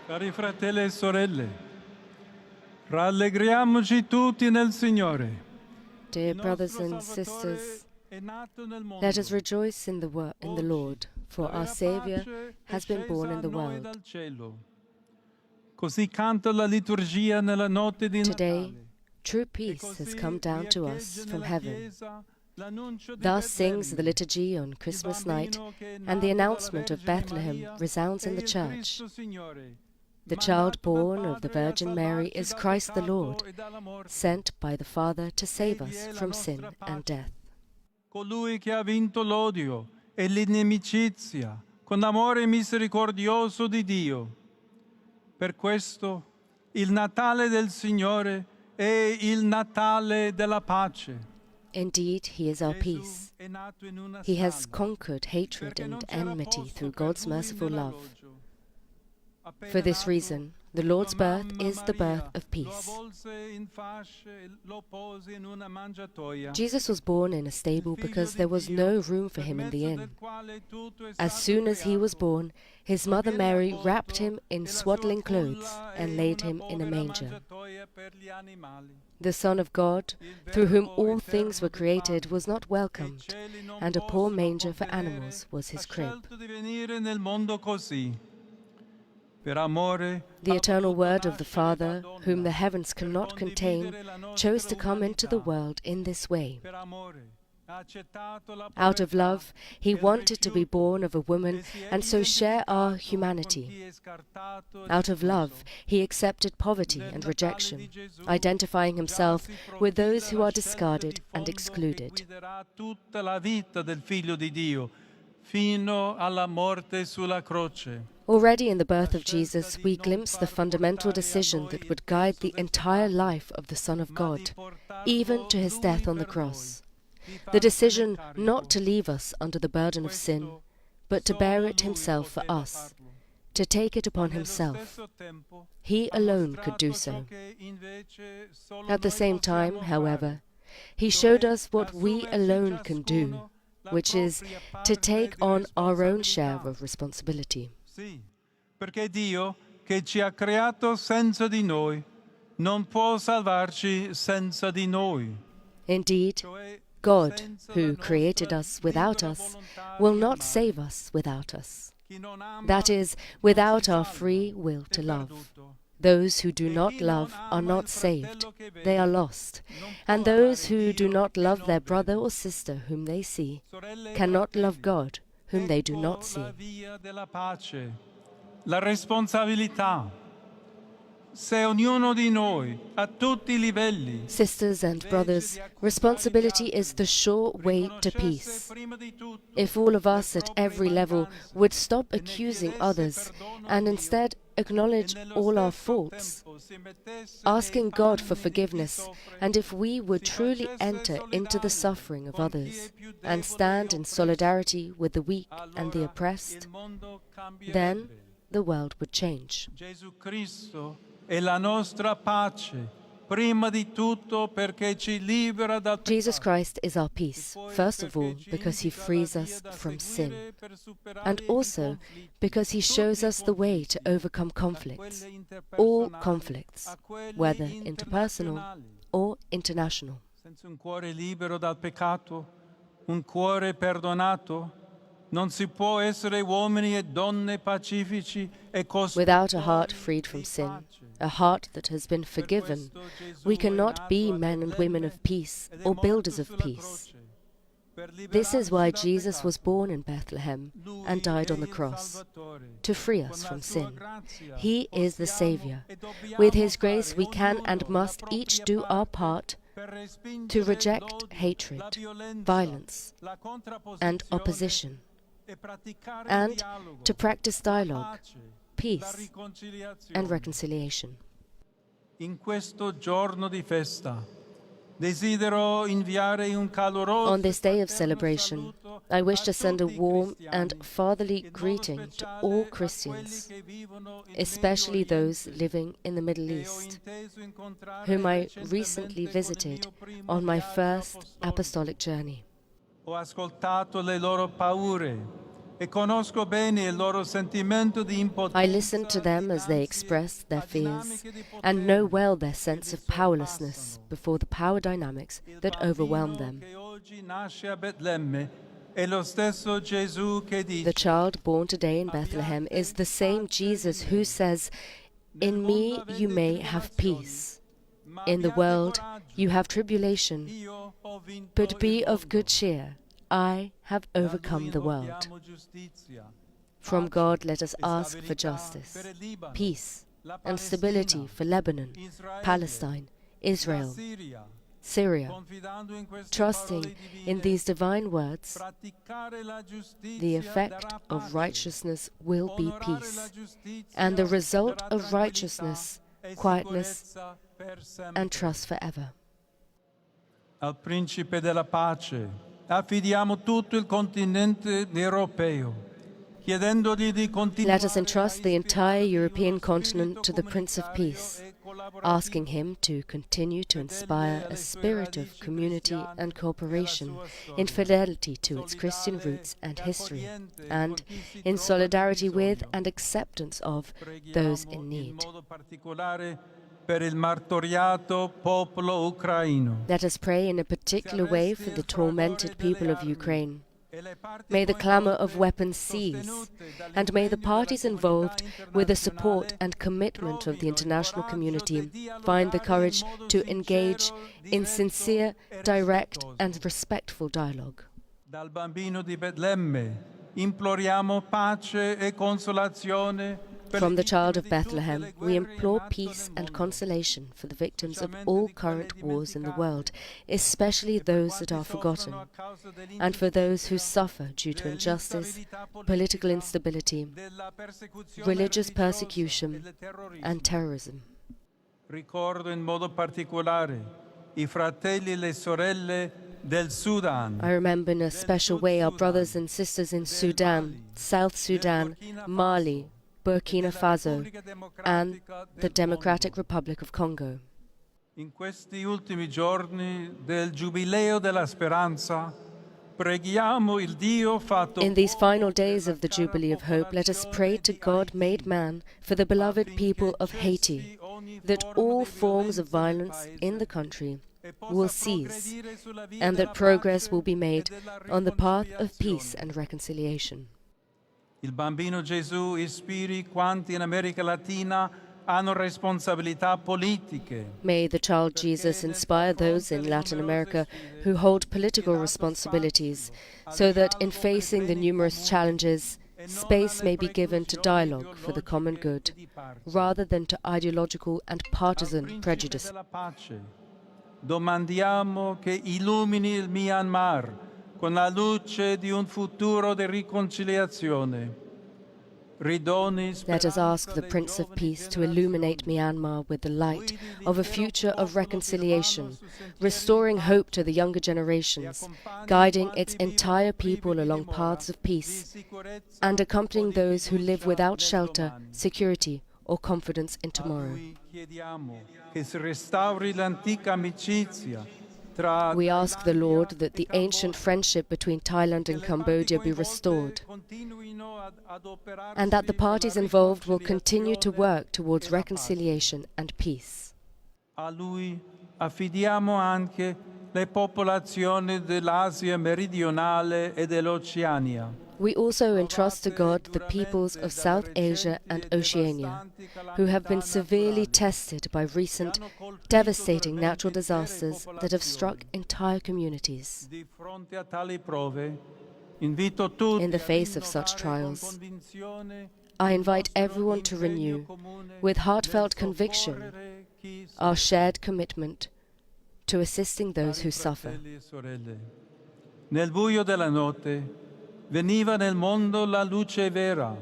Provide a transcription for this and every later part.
Cari fratelli e sorelle, rallegriamoci tutti nel Signore. Dear brothers and sisters, let us rejoice in the Lord, for our Saviour has been born in the world. Così canta la liturgia nella notte di Today, Natale. true peace has come down to us from heaven. Thus sings the liturgy on Christmas night, and the announcement of Bethlehem resounds in the church. The child born of the Virgin Mary is Christ the Lord, sent by the Father to save us from sin and death. Colui che ha vinto l'odio e l'inimicizia con l'amore misericordioso di Dio. Per questo il Natale del Signore è il Natale della pace. Indeed, He is our peace. He has conquered hatred and enmity through God's merciful love. For this reason, the Lord's birth is the birth of peace. Jesus was born in a stable because there was no room for him in the inn. As soon as he was born, his mother Mary wrapped him in swaddling clothes and laid him in a manger. The Son of God, through whom all things were created, was not welcomed, and a poor manger for animals was his crib. The eternal Word of the Father, whom the heavens cannot contain, chose to come into the world in this way. Out of love, He wanted to be born of a woman and so share our humanity. Out of love, He accepted poverty and rejection, identifying Himself with those who are discarded and excluded. Already in the birth of Jesus, we glimpse the fundamental decision that would guide the entire life of the Son of God, even to His death on the cross. The decision not to leave us under the burden of sin, but to bear it Himself for us, to take it upon Himself. He alone could do so. At the same time, however, He showed us what we alone can do, which is to take on our own share of responsibility. Perché Dio, che ci ha creato senza di noi, non può salvarci senza di noi. Indeed, God, who created us without us, will not save us without us. That is, without our free will to love. Those who do not love are not saved, they are lost. And those who do not love their brother or sister whom they see cannot love God, whom they do not see. La responsabilità. Se ognuno di noi, a tutti I livelli, Sisters and brothers, responsibility is the sure way to peace. If all of us at every level would stop accusing others and instead acknowledge all our faults, asking God for forgiveness, and if we would truly enter into the suffering of others and stand in solidarity with the weak and the oppressed, then the world would change. Jesus Christ is our peace, first of all because He frees us from sin, and also because He shows us the way to overcome conflicts, all conflicts, whether interpersonal or international. Senza un cuore libero dal peccato, un cuore perdonato, non si può essere uomini e donne pacifici e Without a heart freed from sin, a heart that has been forgiven, we cannot be men and women of peace or builders of peace. This is why Jesus was born in Bethlehem and died on the cross, to free us from sin. He is the Saviour. With His grace we can and must each do our part to reject hatred, violence, and opposition, and to practice dialogue, peace, and reconciliation. In questo giorno di festa, desidero inviare un caloroso On this day of celebration, I wish to send a warm and fatherly greeting to all Christians, especially those living in the Middle East, whom I recently visited on my first apostolic journey. Ho ascoltato le loro paure, e conosco bene il loro sentimento di impotenza. I listen to them as they express their fears and know well their sense of powerlessness before the power dynamics that overwhelm them. The child born today in Bethlehem is the same Jesus who says, "In me you may have peace. In the world you have tribulation, but be of good cheer. I have overcome the world." From God let us ask for justice, peace, and stability for Lebanon, Palestine, Israel, Syria. Trusting in these divine words, the effect of righteousness will be peace, and the result of righteousness, quietness, and trust forever. Al Principe della Pace affidiamo tutto il continente europeo, chiedendogli di continuare. Let us entrust the entire European continent to the Prince of Peace, asking him to continue to inspire a spirit of community and cooperation in fidelity to its Christian roots and history, and in solidarity with and acceptance of those in need. Per il martoriato popolo ucraino. Let us pray in a particular way for the tormented people of Ukraine. May the clamour of weapons cease, and may the parties involved, with the support and commitment of the international community, find the courage to engage in sincere, direct and respectful dialogue. Dal bambino di Betlemme imploriamo pace e consolazione. From the child of Bethlehem, we implore peace and consolation for the victims of all current wars in the world, especially those that are forgotten, and for those who suffer due to injustice, political instability, religious persecution, and terrorism. Ricordo in modo particolare I fratelli e le sorelle del Sudan. I remember in a special way our brothers and sisters in Sudan, South Sudan, Mali, Burkina Faso, and the Democratic Republic of Congo. In questi ultimi giorni del Giubileo della Speranza, preghiamo il Dio fatto. In these final days of the Jubilee of Hope, let us pray to God made man for the beloved people of Haiti, that all forms of violence in the country will cease, and that progress will be made on the path of peace and reconciliation. Il bambino Gesù ispiri quanti in America Latina hanno responsabilità politiche. May the child Jesus inspire those in Latin America who hold political responsibilities, so that in facing the numerous challenges, space may be given to dialogue for the common good, rather than to ideological and partisan prejudice. Domandiamo che illumini il Myanmar con la luce di un futuro di riconciliazione. Let us ask the Prince of Peace to illuminate Myanmar with the light of a future of reconciliation, restoring hope to the younger generations, guiding its entire people along paths of peace, and accompanying those who live without shelter, security, or confidence in tomorrow. We ask the Lord that the ancient friendship between Thailand and Cambodia be restored, and that the parties involved will continue to work towards reconciliation and peace. A lui affidiamo anche le popolazioni dell'Asia meridionale e dell'Oceania. We also entrust to God the peoples of South Asia and Oceania, who have been severely tested by recent, devastating natural disasters that have struck entire communities. In the face of such trials, I invite everyone to renew, with heartfelt conviction, our shared commitment to assisting those who suffer. Nel buio della notte veniva nel mondo la luce vera,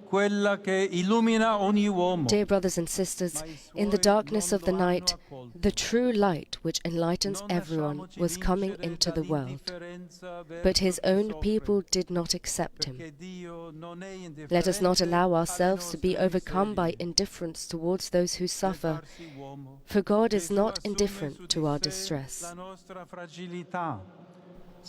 quella che illumina ogni uomo. Dear brothers and sisters, in the darkness of the night, the true light which enlightens everyone was coming into the world. But his own people did not accept him. Let us not allow ourselves to be overcome by indifference towards those who suffer, for God is not indifferent to our distress.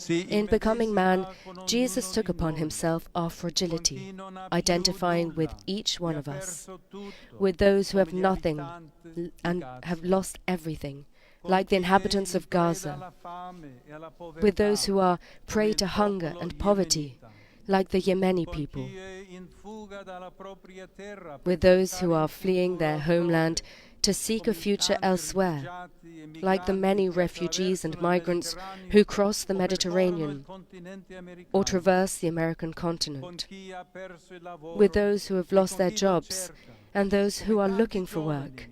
In becoming man, Jesus took upon himself our fragility, identifying with each one of us, with those who have nothing and have lost everything, like the inhabitants of Gaza, with those who are prey to hunger and poverty, like the Yemeni people, with those who are fleeing their homeland to seek a future elsewhere, like the many refugees and migrants who cross the Mediterranean or traverse the American continent, with those who have lost their jobs and those who are looking for work,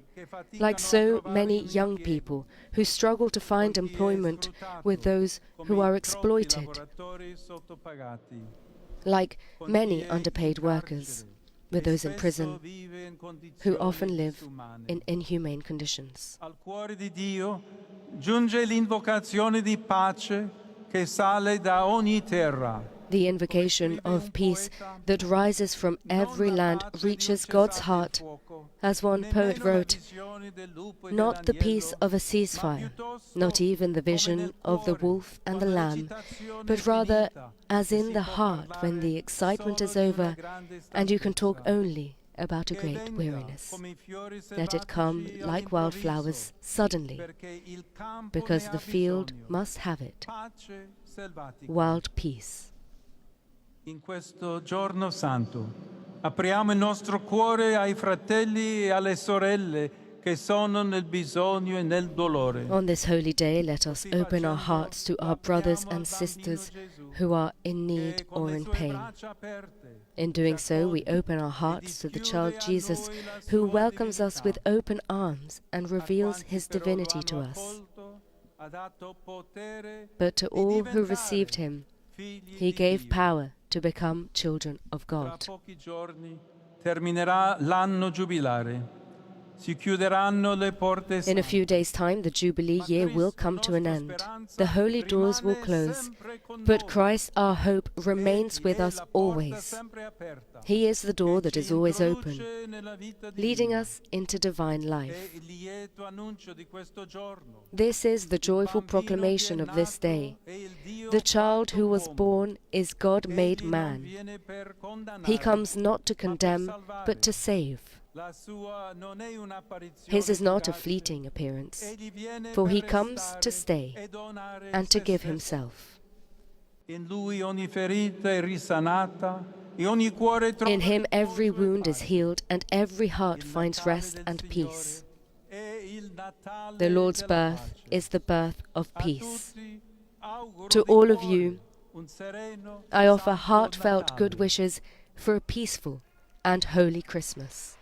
like so many young people who struggle to find employment with those who are exploited, like many underpaid workers, with those in prison who often live in inhumane conditions. Al cuore di Dio giunge l'invocazione di pace che sale da ogni terra. The invocation of peace that rises from every land reaches God's heart. As one poet wrote, not the peace of a ceasefire, not even the vision of the wolf and the lamb, but rather as in the heart when the excitement is over and you can talk only about a great weariness. Let it come like wildflowers suddenly, because the field must have it. Wild peace. In questo giorno santo apriamo il nostro cuore ai fratelli e alle sorelle che sono nel bisogno e nel dolore. On this holy day, let us open our hearts to our brothers and sisters who are in need or in pain. In doing so, we open our hearts to the child Jesus, who welcomes us with open arms and reveals his divinity to us. But to all who received him, he gave power to become children of God. Tra pochi giorni terminerà l'anno giubilare. Si chiuderanno le porte. In a few days' time, the Jubilee year will come to an end. The holy doors will close, but Christ, our hope, remains with us always. He is the door that is always open, leading us into divine life. This is the joyful proclamation of this day. The child who was born is God made man. He comes not to condemn, but to save. His is not a fleeting appearance, for he comes to stay and to give himself. In him every wound is healed and every heart finds rest and peace. The Lord's birth is the birth of peace. To all of you, I offer heartfelt good wishes for a peaceful and holy Christmas.